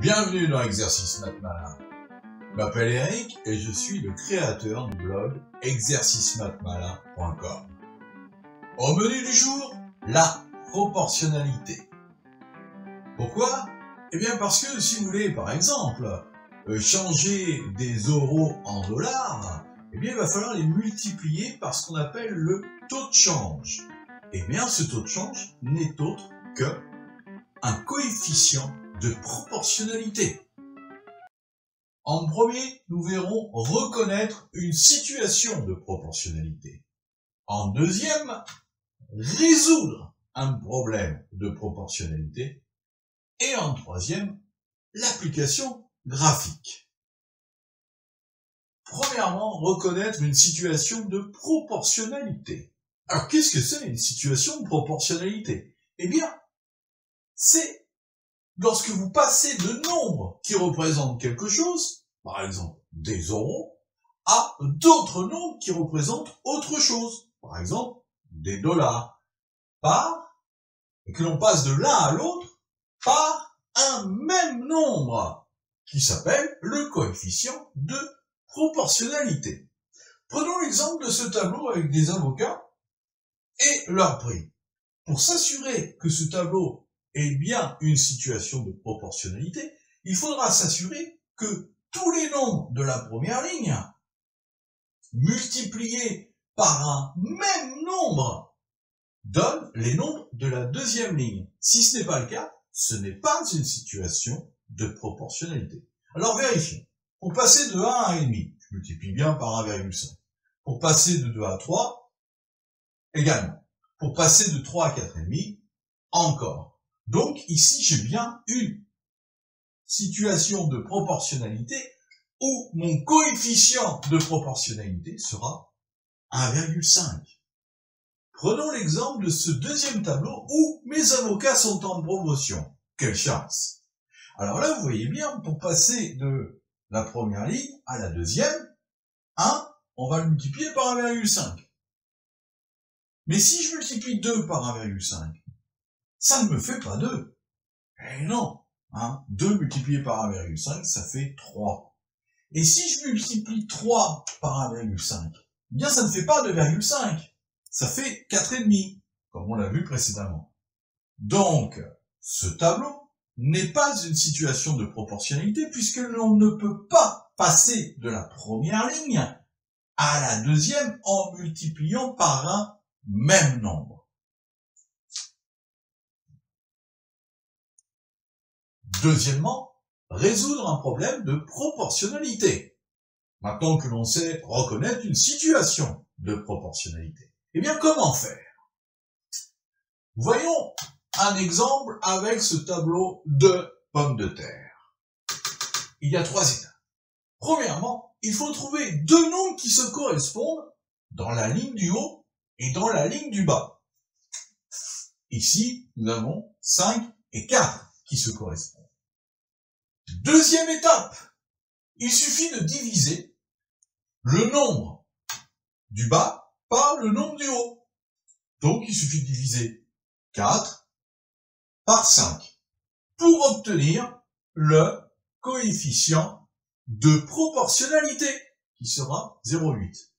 Bienvenue dans Exercice Math Malin. Je m'appelle Eric et je suis le créateur du blog exercicemathmalin.com. Au menu du jour, la proportionnalité. Pourquoi? Eh bien parce que si vous voulez par exemple changer des euros en dollars, eh bien il va falloir les multiplier par ce qu'on appelle le taux de change. Eh bien ce taux de change n'est autre que un coefficient de proportionnalité. En premier, nous verrons reconnaître une situation de proportionnalité. En deuxième, résoudre un problème de proportionnalité. Et en troisième, l'application graphique. Premièrement, reconnaître une situation de proportionnalité. Alors, qu'est-ce que c'est une situation de proportionnalité? Eh bien, c'est lorsque vous passez de nombres qui représentent quelque chose, par exemple des euros, à d'autres nombres qui représentent autre chose, par exemple des dollars, et que l'on passe de l'un à l'autre par un même nombre, qui s'appelle le coefficient de proportionnalité. Prenons l'exemple de ce tableau avec des avocats et leur prix. Pour s'assurer que ce tableau est bien une situation de proportionnalité, il faudra s'assurer que tous les nombres de la première ligne, multipliés par un même nombre, donnent les nombres de la deuxième ligne. Si ce n'est pas le cas, ce n'est pas une situation de proportionnalité. Alors vérifions. Pour passer de 1 à 1,5, je multiplie bien par 1,5. Pour passer de 2 à 3, également. Pour passer de 3 à 4,5, encore. Donc ici, j'ai bien une situation de proportionnalité où mon coefficient de proportionnalité sera 1,5. Prenons l'exemple de ce deuxième tableau où mes avocats sont en promotion. Quelle chance! Alors là, vous voyez bien, pour passer de la première ligne à la deuxième, 1, on va le multiplier par 1,5. Mais si je multiplie 2 par 1,5, ça ne me fait pas 2. Eh non, 2 multiplié par 1,5, ça fait 3. Et si je multiplie 3 par 1,5, eh bien ça ne fait pas 2,5, ça fait 4,5, comme on l'a vu précédemment. Donc, ce tableau n'est pas une situation de proportionnalité puisque l'on ne peut pas passer de la première ligne à la deuxième en multipliant par un même nombre. Deuxièmement, résoudre un problème de proportionnalité. Maintenant que l'on sait reconnaître une situation de proportionnalité. Eh bien, comment faire? Voyons un exemple avec ce tableau de pommes de terre. Il y a 3 étapes. Premièrement, il faut trouver deux nombres qui se correspondent dans la ligne du haut et dans la ligne du bas. Ici, nous avons 5 et 4 qui se correspondent. Deuxième étape, il suffit de diviser le nombre du bas par le nombre du haut. Donc, il suffit de diviser 4 par 5 pour obtenir le coefficient de proportionnalité qui sera 0,8.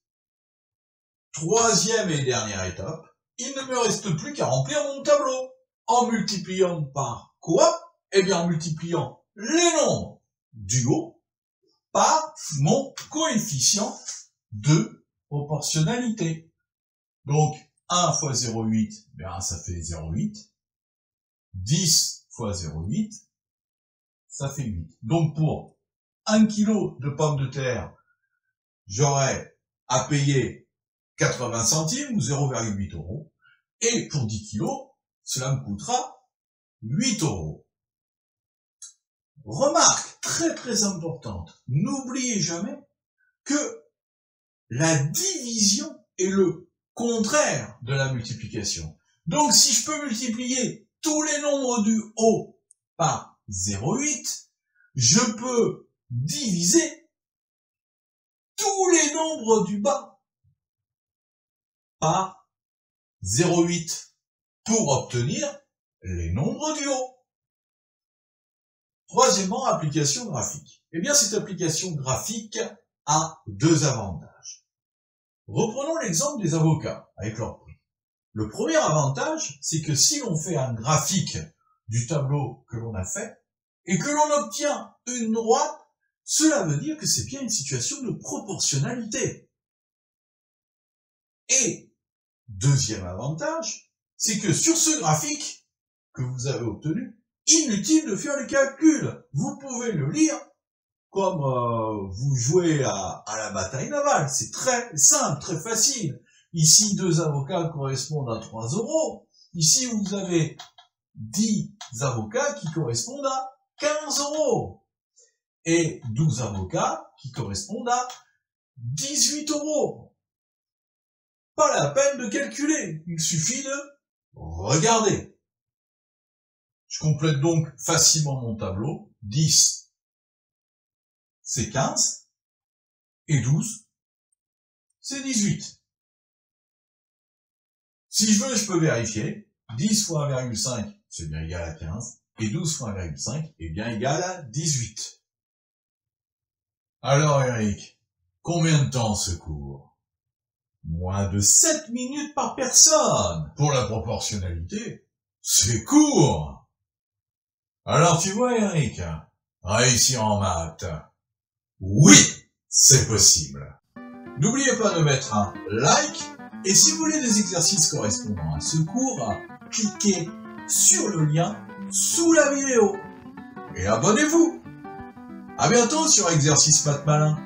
Troisième et dernière étape, il ne me reste plus qu'à remplir mon tableau en multipliant par quoi? Eh bien, en multipliant les nombres du haut par mon coefficient de proportionnalité. Donc, 1 fois 0,8, bien, ça fait 0,8. 10 fois 0,8, ça fait 8. Donc, pour 1 kg de pommes de terre, j'aurai à payer 80 centimes ou 0,8 €. Et pour 10 kg, cela me coûtera 8 €. Remarque très très importante, n'oubliez jamais que la division est le contraire de la multiplication. Donc si je peux multiplier tous les nombres du haut par 0,8, je peux diviser tous les nombres du bas par 0,8 pour obtenir les nombres du haut. Troisièmement, application graphique. Eh bien, cette application graphique a deux avantages. Reprenons l'exemple des avocats avec leur prix. Le premier avantage, c'est que si l'on fait un graphique du tableau que l'on a fait et que l'on obtient une droite, cela veut dire que c'est bien une situation de proportionnalité. Et deuxième avantage, c'est que sur ce graphique que vous avez obtenu, inutile de faire les calculs. Vous pouvez le lire comme vous jouez à la bataille navale. C'est très simple, très facile. Ici, 2 avocats correspondent à 3 €. Ici, vous avez 10 avocats qui correspondent à 15 €. Et 12 avocats qui correspondent à 18 €. Pas la peine de calculer. Il suffit de regarder. Je complète donc facilement mon tableau. 10, c'est 15. Et 12, c'est 18. Si je veux, je peux vérifier. 10 fois 1,5, c'est bien égal à 15. Et 12 fois 1,5 est bien égal à 18. Alors Eric, combien de temps ce cours? Moins de 7 minutes par personne. Pour la proportionnalité, c'est court. Alors tu vois Eric, réussir en maths, oui, c'est possible. N'oubliez pas de mettre un like, et si vous voulez des exercices correspondant à ce cours, cliquez sur le lien sous la vidéo. Et abonnez-vous. À bientôt sur Exercice Maths Malin.